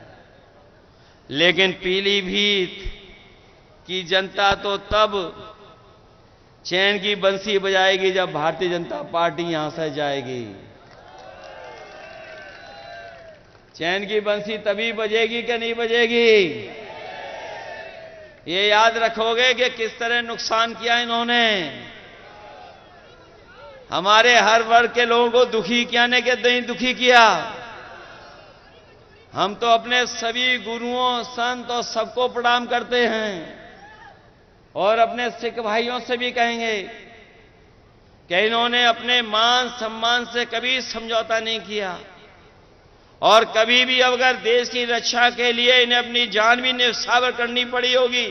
लेकिन पीलीभीत की जनता तो तब चैन की बंसी बजाएगी जब भारतीय जनता पार्टी यहां से जाएगी। चैन की बंसी तभी बजेगी कि नहीं बजेगी? ये याद रखोगे कि किस तरह नुकसान किया इन्होंने। हमारे हर वर्ग के लोगों को दुखी किया ने कि नहीं दुखी किया। हम तो अपने सभी गुरुओं, संत और सबको प्रणाम करते हैं और अपने सिख भाइयों से भी कहेंगे कि इन्होंने अपने मान सम्मान से कभी समझौता नहीं किया और कभी भी अगर देश की रक्षा के लिए इन्हें अपनी जान भी न्यौछावर करनी पड़ी होगी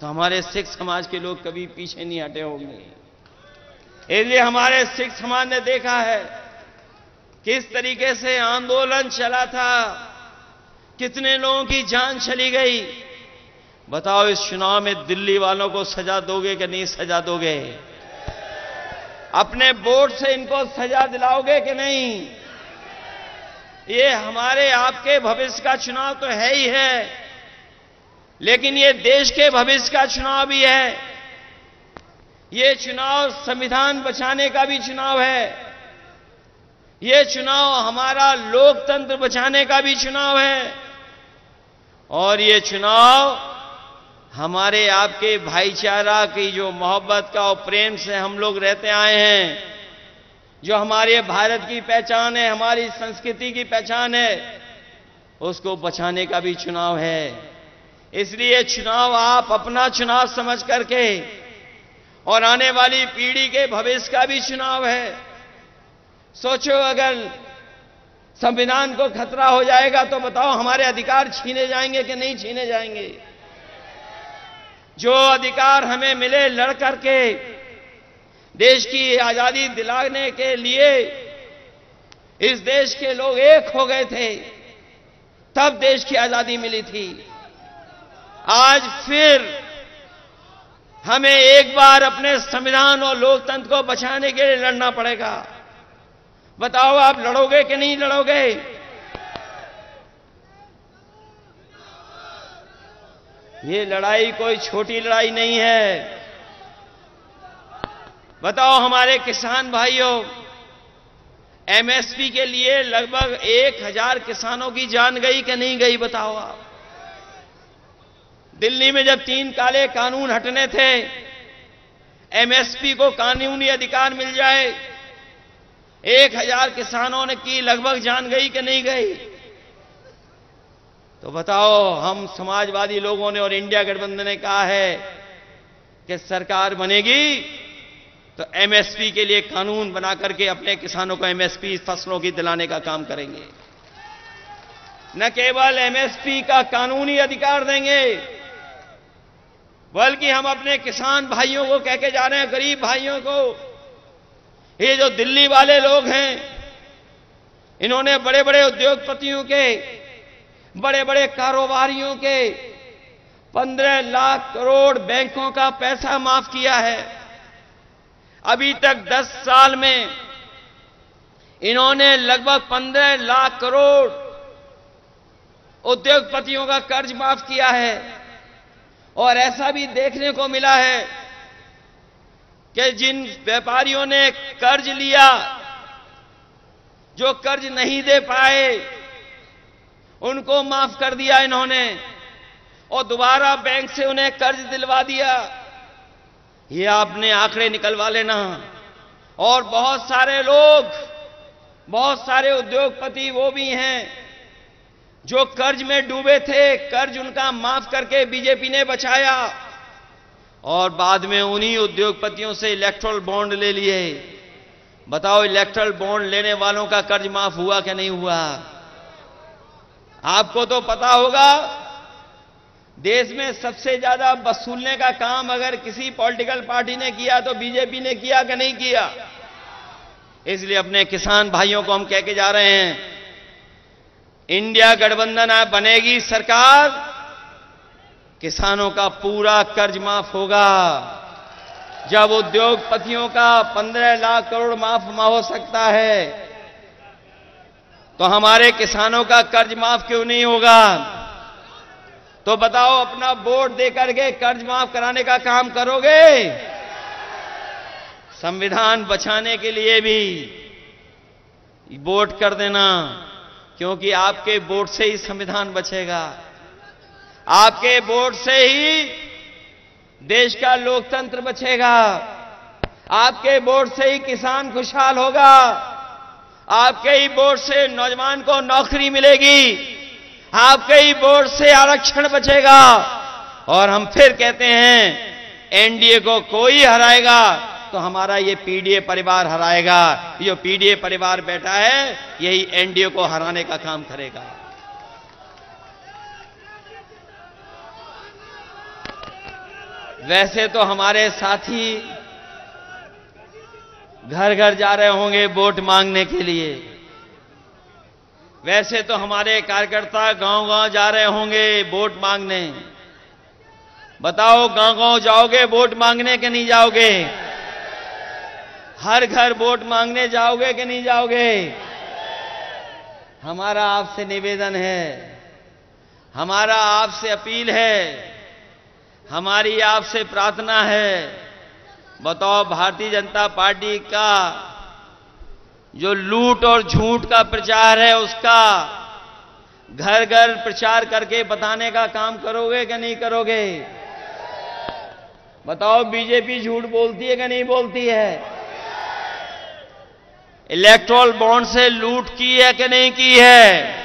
तो हमारे सिख समाज के लोग कभी पीछे नहीं हटे होंगे। इसलिए हमारे सिख समाज ने देखा है किस तरीके से आंदोलन चला था, कितने लोगों की जान चली गई। बताओ इस चुनाव में दिल्ली वालों को सजा दोगे कि नहीं सजा दोगे? अपने वोट से इनको सजा दिलाओगे कि नहीं? ये हमारे आपके भविष्य का चुनाव तो है ही है, लेकिन ये देश के भविष्य का चुनाव भी है। ये चुनाव संविधान बचाने का भी चुनाव है। ये चुनाव हमारा लोकतंत्र बचाने का भी चुनाव है और ये चुनाव हमारे आपके भाईचारा की जो मोहब्बत का और प्रेम से हम लोग रहते आए हैं, जो हमारे भारत की पहचान है, हमारी संस्कृति की पहचान है, उसको बचाने का भी चुनाव है। इसलिए चुनाव आप अपना चुनाव समझ करके और आने वाली पीढ़ी के भविष्य का भी चुनाव है। सोचो अगर संविधान को खतरा हो जाएगा तो बताओ हमारे अधिकार छीने जाएंगे कि नहीं छीने जाएंगे? जो अधिकार हमें मिले लड़ करके देश की आजादी दिलाने के लिए इस देश के लोग एक हो गए थे, तब देश की आजादी मिली थी। आज फिर हमें एक बार अपने संविधान और लोकतंत्र को बचाने के लिए लड़ना पड़ेगा। बताओ आप लड़ोगे कि नहीं लड़ोगे? ये लड़ाई कोई छोटी लड़ाई नहीं है। बताओ हमारे किसान भाइयों, एमएसपी के लिए लगभग 1000 किसानों की जान गई कि नहीं गई? बताओ आप। दिल्ली में जब 3 काले कानून हटने थे, एमएसपी को कानूनी अधिकार मिल जाए, 1000 किसानों ने की लगभग जान गई कि नहीं गई? तो बताओ, हम समाजवादी लोगों ने और इंडिया गठबंधन ने कहा है कि सरकार बनेगी तो एमएसपी के लिए कानून बना करके अपने किसानों को एमएसपी फसलों की दिलाने का काम करेंगे। न केवल एमएसपी का कानूनी अधिकार देंगे, बल्कि हम अपने किसान भाइयों को कह के जा रहे हैं, गरीब भाइयों को, ये जो दिल्ली वाले लोग हैं, इन्होंने बड़े बड़े उद्योगपतियों के, बड़े बड़े कारोबारियों के 15 लाख करोड़ बैंकों का पैसा माफ किया है। अभी तक 10 साल में इन्होंने लगभग 15 लाख करोड़ उद्योगपतियों का कर्ज माफ किया है। और ऐसा भी देखने को मिला है कि जिन व्यापारियों ने कर्ज लिया, जो कर्ज नहीं दे पाए, उनको माफ कर दिया इन्होंने और दोबारा बैंक से उन्हें कर्ज दिलवा दिया। ये आपने आंकड़े निकलवा लेना। और बहुत सारे लोग, बहुत सारे उद्योगपति वो भी हैं जो कर्ज में डूबे थे, कर्ज उनका माफ करके बीजेपी ने बचाया और बाद में उन्हीं उद्योगपतियों से इलेक्टोरल बॉन्ड ले लिए। बताओ, इलेक्टोरल बॉन्ड लेने वालों का कर्ज माफ हुआ कि नहीं हुआ? आपको तो पता होगा, देश में सबसे ज्यादा वसूलने का काम अगर किसी पॉलिटिकल पार्टी ने किया तो बीजेपी ने किया कि नहीं किया? इसलिए अपने किसान भाइयों को हम कह के जा रहे हैं, इंडिया गठबंधन बनेगी सरकार, किसानों का पूरा कर्ज माफ होगा। जब उद्योगपतियों का 15 लाख करोड़ माफ हो सकता है, तो हमारे किसानों का कर्ज माफ क्यों नहीं होगा? तो बताओ, अपना वोट देकर के कर्ज माफ कराने का काम करोगे? संविधान बचाने के लिए भी वोट कर देना, क्योंकि आपके वोट से ही संविधान बचेगा। आपके वोट से ही देश का लोकतंत्र बचेगा। आपके वोट से ही किसान खुशहाल होगा। आपके ही वोट से नौजवान को नौकरी मिलेगी। आपके ही वोट से आरक्षण बचेगा। और हम फिर कहते हैं, एनडीए को कोई हराएगा तो हमारा ये पीडीए परिवार हराएगा। ये जो पीडीए परिवार बैठा है, यही एनडीए को हराने का काम करेगा। वैसे तो हमारे साथी घर घर जा रहे होंगे वोट मांगने के लिए। वैसे तो हमारे कार्यकर्ता गांव गांव जा रहे होंगे वोट मांगने। बताओ, गांव गांव जाओगे वोट मांगने कि नहीं जाओगे? हर घर वोट मांगने जाओगे कि नहीं जाओगे? हमारा आपसे निवेदन है, हमारा आपसे अपील है, हमारी आपसे प्रार्थना है। बताओ, भारतीय जनता पार्टी का जो लूट और झूठ का प्रचार है, उसका घर घर प्रचार करके बताने का काम करोगे कि नहीं करोगे? बताओ, बीजेपी झूठ बोलती है कि नहीं बोलती है? इलेक्टोरल बॉन्ड से लूट की है कि नहीं की है?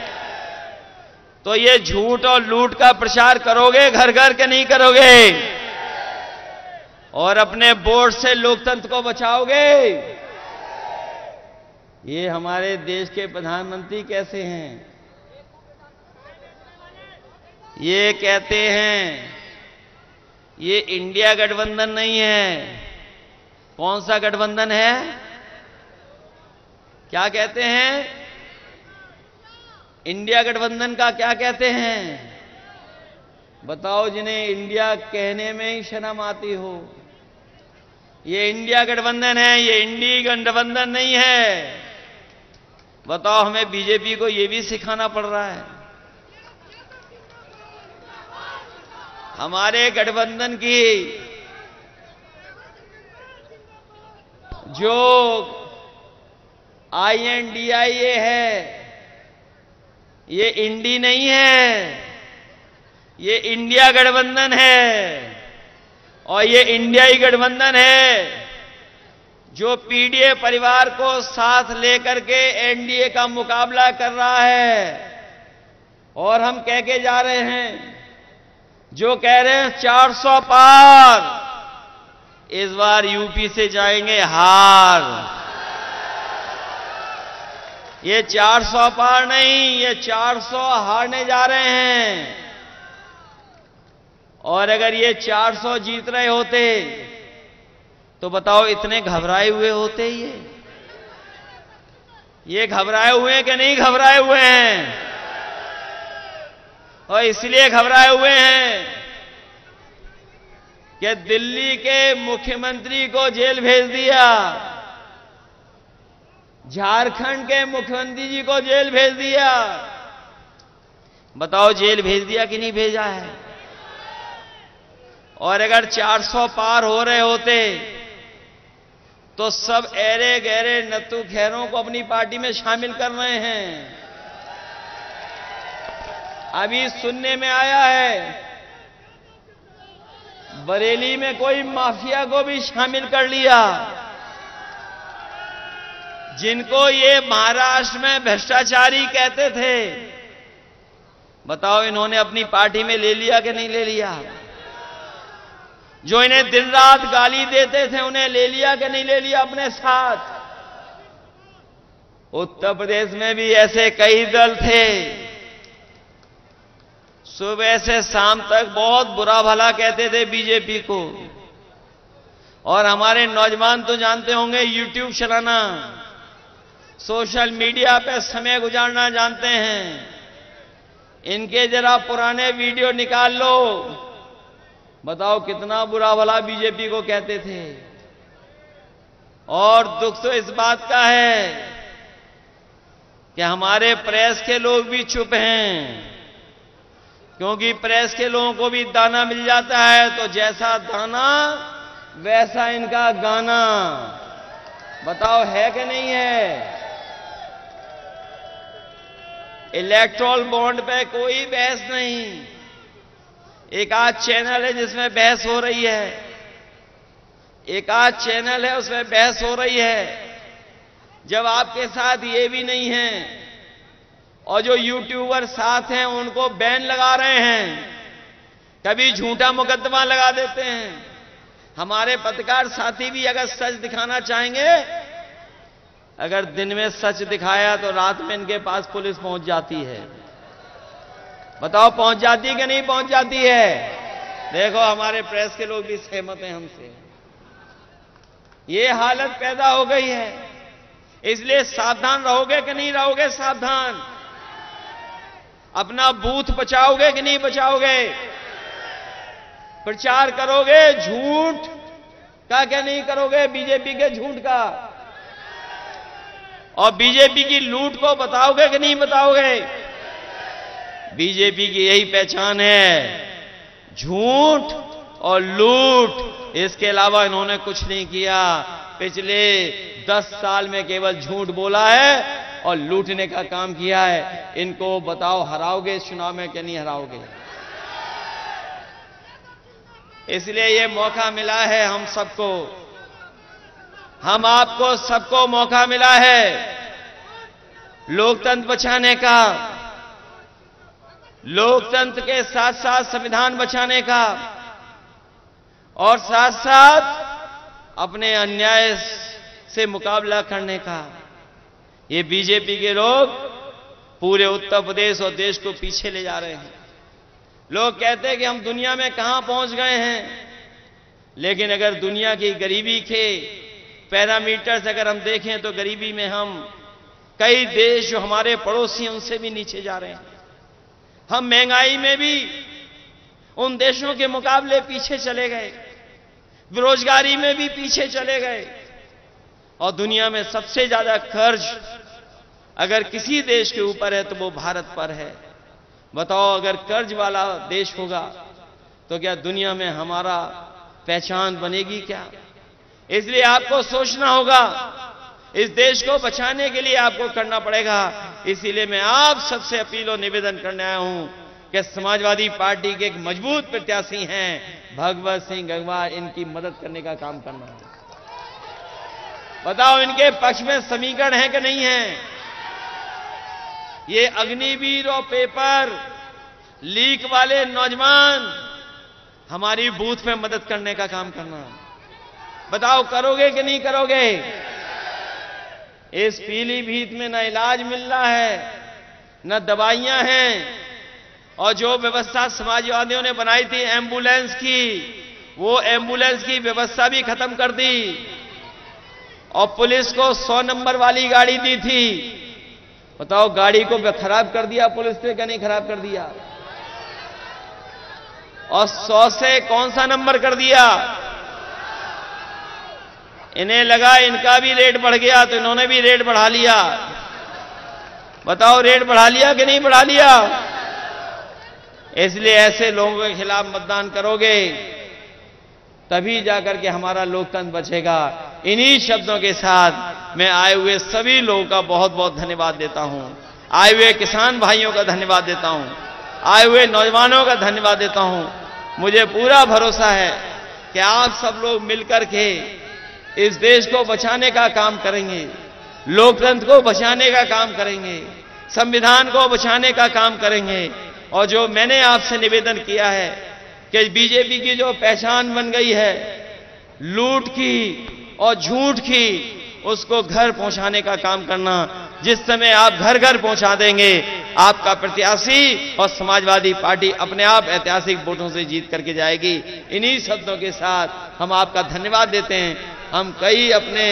तो ये झूठ और लूट का प्रचार करोगे घर घर के नहीं करोगे? और अपने वोट से लोकतंत्र को बचाओगे? ये हमारे देश के प्रधानमंत्री कैसे हैं? ये कहते हैं ये इंडिया गठबंधन नहीं है। कौन सा गठबंधन है? क्या कहते हैं? इंडिया गठबंधन का क्या कहते हैं? बताओ, जिन्हें इंडिया कहने में ही शर्म आती हो। ये इंडिया गठबंधन है, ये इंडी गठबंधन नहीं है। बताओ, हमें बीजेपी को ये भी सिखाना पड़ रहा है। हमारे गठबंधन की जो INDIA है, ये इंडी नहीं है, ये इंडिया गठबंधन है। और ये इंडियाई गठबंधन है जो पीडीए परिवार को साथ लेकर के एनडीए का मुकाबला कर रहा है। और हम कह के जा रहे हैं, जो कह रहे हैं 400 पार, इस बार यूपी से जाएंगे हार। ये 400 पार नहीं, ये 400 हारने जा रहे हैं। और अगर ये 400 जीत रहे होते तो बताओ इतने घबराए हुए होते ये घबराए हुए हैं कि नहीं घबराए हुए हैं? और इसलिए घबराए हुए हैं कि दिल्ली के मुख्यमंत्री को जेल भेज दिया, झारखंड के मुख्यमंत्री जी को जेल भेज दिया। बताओ जेल भेज दिया कि नहीं भेजा है? और अगर 400 पार हो रहे होते तो सब ऐरे गहरे नत्थु खैरों को अपनी पार्टी में शामिल कर रहे हैं। अभी सुनने में आया है बरेली में कोई माफिया को भी शामिल कर लिया, जिनको ये महाराष्ट्र में भ्रष्टाचारी कहते थे। बताओ इन्होंने अपनी पार्टी में ले लिया कि नहीं ले लिया? जो इन्हें दिन रात गाली देते थे उन्हें ले लिया कि नहीं ले लिया अपने साथ? उत्तर प्रदेश में भी ऐसे कई दल थे, सुबह से शाम तक बहुत बुरा भला कहते थे बीजेपी को। और हमारे नौजवान तो जानते होंगे यूट्यूब चलाना, सोशल मीडिया पे समय गुजारना जानते हैं। इनके जरा पुराने वीडियो निकाल लो, बताओ कितना बुरा भला बीजेपी को कहते थे। और दुख तो इस बात का है कि हमारे प्रेस के लोग भी चुप हैं, क्योंकि प्रेस के लोगों को भी दाना मिल जाता है, तो जैसा दाना वैसा इनका गाना। बताओ है कि नहीं है? इलेक्ट्रल बॉन्ड पे कोई बहस नहीं। एक आध चैनल है जिसमें बहस हो रही है, एक आध चैनल है उसमें बहस हो रही है। जब आपके साथ ये भी नहीं है और जो यूट्यूबर साथ हैं उनको बैन लगा रहे हैं, कभी झूठा मुकदमा लगा देते हैं। हमारे पत्रकार साथी भी अगर सच दिखाना चाहेंगे, अगर दिन में सच दिखाया तो रात में इनके पास पुलिस पहुंच जाती है। बताओ पहुंच जाती है कि नहीं पहुंच जाती है? देखो हमारे प्रेस के लोग भी सहमत हैं हमसे। ये हालत पैदा हो गई है, इसलिए सावधान रहोगे कि नहीं रहोगे? सावधान। अपना बूथ बचाओगे कि नहीं बचाओगे? प्रचार करोगे झूठ का क्या नहीं करोगे? बीजेपी के झूठ का। और बीजेपी की लूट को बताओगे कि नहीं बताओगे? बीजेपी की यही पहचान है, झूठ और लूट। इसके अलावा इन्होंने कुछ नहीं किया। पिछले 10 साल में केवल झूठ बोला है और लूटने का काम किया है। इनको बताओ हराओगे इस चुनाव में कि नहीं हराओगे? इसलिए ये मौका मिला है हम सबको, हम आपको सबको मौका मिला है लोकतंत्र बचाने का, लोकतंत्र के साथ साथ संविधान बचाने का, और साथ साथ अपने अन्याय से मुकाबला करने का। ये बीजेपी के लोग पूरे उत्तर प्रदेश और देश को पीछे ले जा रहे हैं। लोग कहते हैं कि हम दुनिया में कहां पहुंच गए हैं, लेकिन अगर दुनिया की गरीबी के पैरामीटर्स अगर हम देखें तो गरीबी में हम कई देश जो हमारे पड़ोसी हैं उनसे भी नीचे जा रहे हैं। हम महंगाई में भी उन देशों के मुकाबले पीछे चले गए, बेरोजगारी में भी पीछे चले गए, और दुनिया में सबसे ज्यादा कर्ज अगर किसी देश के ऊपर है तो वो भारत पर है। बताओ अगर कर्ज वाला देश होगा तो क्या दुनिया में हमारा पहचान बनेगी क्या? इसलिए आपको सोचना होगा, इस देश को बचाने के लिए आपको करना पड़ेगा। इसीलिए मैं आप सबसे अपील और निवेदन करने आया हूं कि समाजवादी पार्टी के एक मजबूत प्रत्याशी हैं भगवत सिंह गंगवार, इनकी मदद करने का काम करना है। बताओ इनके पक्ष में समीकरण है कि नहीं है? ये अग्निवीर और पेपर लीक वाले नौजवान हमारी बूथ में मदद करने का काम करना। बताओ करोगे कि नहीं करोगे? इस पीलीभीत में न इलाज मिल रहा है, न दवाइयां हैं, और जो व्यवस्था समाजवादियों ने बनाई थी एम्बुलेंस की, वो एम्बुलेंस की व्यवस्था भी खत्म कर दी, और पुलिस को 100 नंबर वाली गाड़ी दी थी। बताओ, गाड़ी को खराब कर दिया पुलिस ने, क्या नहीं खराब कर दिया? और 100 से कौन सा नंबर कर दिया? इन्हें लगा इनका भी रेट बढ़ गया तो इन्होंने भी रेट बढ़ा लिया। बताओ, रेट बढ़ा लिया कि नहीं बढ़ा लिया? इसलिए ऐसे लोगों के खिलाफ मतदान करोगे तभी जाकर के हमारा लोकतंत्र बचेगा। इन्हीं शब्दों के साथ मैं आए हुए सभी लोगों का बहुत बहुत धन्यवाद देता हूं। आए हुए किसान भाइयों का धन्यवाद देता हूं, आए हुए नौजवानों का धन्यवाद देता हूं। मुझे पूरा भरोसा है कि आप सब लोग मिलकर के इस देश को बचाने का काम करेंगे, लोकतंत्र को बचाने का काम करेंगे, संविधान को बचाने का काम करेंगे। और जो मैंने आपसे निवेदन किया है कि बीजेपी की जो पहचान बन गई है लूट की और झूठ की, उसको घर पहुंचाने का काम करना। जिस समय आप घर घर पहुंचा देंगे, आपका प्रत्याशी और समाजवादी पार्टी अपने आप ऐतिहासिक वोटों से जीत करके जाएगी। इन्हीं शब्दों के साथ हम आपका धन्यवाद देते हैं। हम कई अपने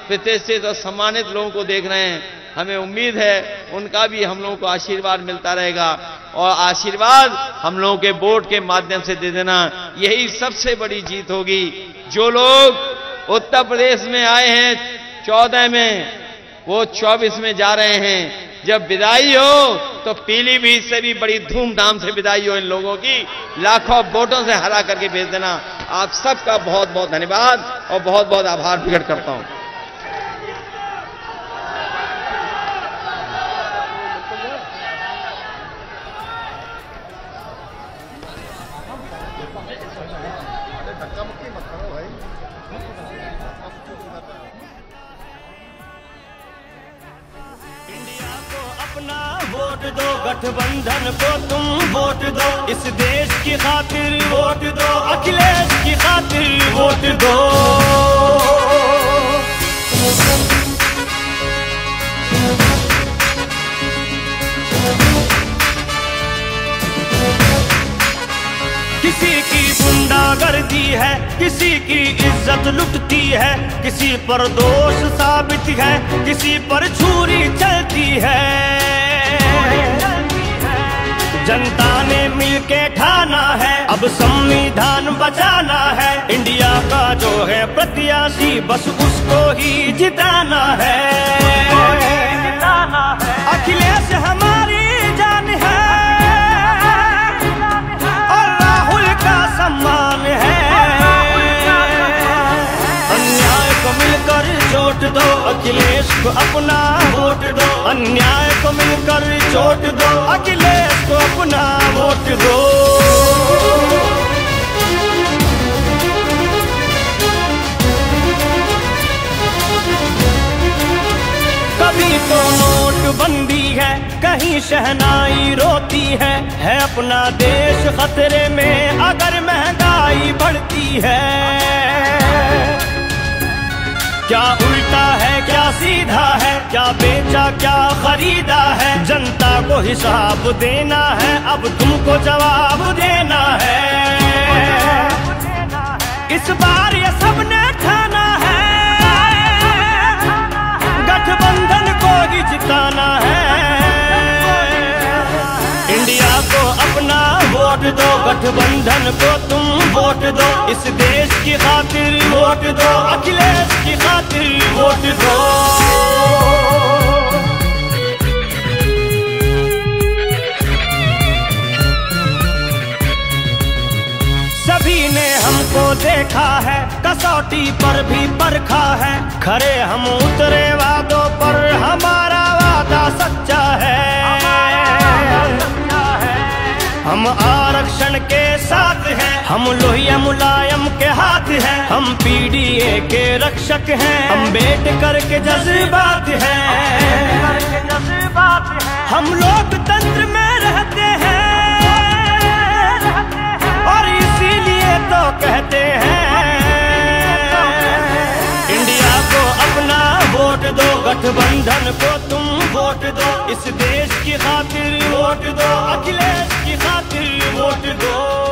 प्रतिष्ठित और सम्मानित लोगों को देख रहे हैं, हमें उम्मीद है उनका भी हम लोगों को आशीर्वाद मिलता रहेगा, और आशीर्वाद हम लोगों के वोट के माध्यम से दे देना, यही सबसे बड़ी जीत होगी। जो लोग उत्तर प्रदेश में आए हैं 14 में, वो 24 में जा रहे हैं। जब विदाई हो तो पीलीभीत से भी बड़ी धूमधाम से विदाई हो इन लोगों की, लाखों वोटों से हरा करके भेज देना। आप सबका बहुत बहुत धन्यवाद और बहुत बहुत आभार प्रकट करता हूं। वोट दो, गठबंधन को तुम वोट दो, इस देश की खातिर वोट दो, अखिलेश की खातिर वोट दो। किसी की गुंडागर्दी है, किसी की इज्जत लुटती है, किसी पर दोष साबित है, किसी पर छुरी चलती है। जनता ने मिलके ठाना है, अब संविधान बचाना है। इंडिया का जो है प्रत्याशी, बस उसको ही जिताना है। अखिलेश हमारी जान है और राहुल का सम्मान है। अन्याय को मिलकर चोट दो, अखिलेश को अपना वोट दो। अन्याय को मिलकर चोट दो, अखिलेश को अपना वोट दो। कभी तो नोटबंदी है, कहीं शहनाई रोती है अपना देश खतरे में अगर महंगाई बढ़ती है। क्या उल्टा है, क्या सीधा है, क्या बेचा क्या खरीदा है, जनता को हिसाब देना है, अब तुमको जवाब देना है। इस बार ये सबने ठाना है, गठबंधन को ही जिताना है। इंडिया को अपना वोट दो, गठबंधन को तुम वोट दो, इस देश की खातिर वोट दो, अखिलेश की खातिर वोट दो। सभी ने हमको देखा है, कसौटी पर भी परखा है, खरे हम उतरे वादों पर, हमारा वादा सच्चा है। हम आरक्षण के साथ हैं, हम लोहिया मुलायम के हाथ हैं, हम पीडीए के रक्षक हैं, अम्बेडकर के जज्बात हैं। हम लोकतंत्र में रहते हैं और इसीलिए तो कहते हैं इंडिया को अपना वोट दो, गठबंधन को तुम वोट दो, इस देश की खातिर वोट दो, अखिलेश की खातिर वोट दो।